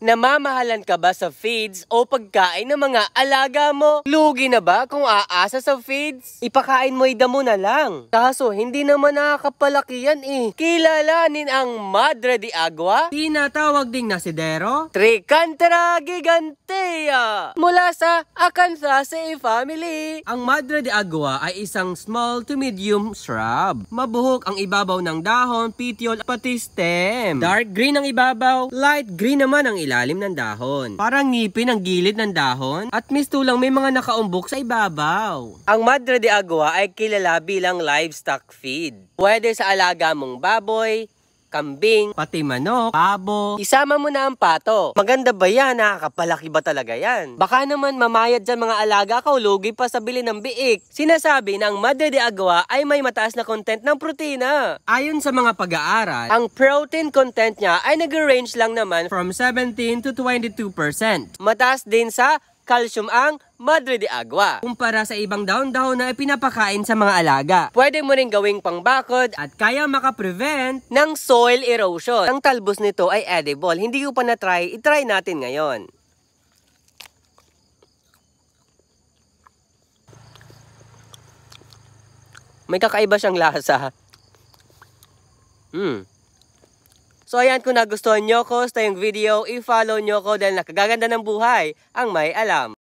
Namamahalan ka ba sa feeds o pagkain ng mga alaga mo? Lugi na ba kung aasa sa feeds? Ipakain mo damo na lang. Kaso hindi naman nakakapalaki yan eh. Kilalanin ang Madre de Agua, tinatawag ding nasidero, Tricantera gigantea, mula sa Acanthaceae family. Ang Madre de Agua ay isang small to medium shrub. Mabuhok ang ibabaw ng dahon, petiole, pati stem. Dark green ang ibabaw, light green naman ang ilalim ng dahon. Parang ngipin ang gilid ng dahon at mistulang may mga nakaumbok sa ibabaw. Ang Madre de Agua ay kilala bilang livestock feed. Pwede sa alaga mong baboy, kambing, pati manok, pabo. Isama mo na ang pato. Maganda ba yan? Nakakapalaki ba talaga yan? Baka naman mamayad dyan mga alaga ka o lugi pa sa bili ng biik. Sinasabi na ang Madre de Agua ay may mataas na content ng protina. Ayon sa mga pag-aaral, ang protein content niya ay nag-range lang naman from 17 to 22%. Mataas din sa calcium ang Madre de Agua kumpara sa ibang dahon-dahon na ipinapakain sa mga alaga. Pwede mo rin gawing pangbakod at kaya makaprevent ng soil erosion. Ang talbos nito ay edible. Hindi ko pa na-try. I-try natin ngayon. May kakaiba siyang lasa. So ayan, kung nagustuhan nyo ko sa yung video, i-follow nyo ko dahil nakagaganda ng buhay ang may alam.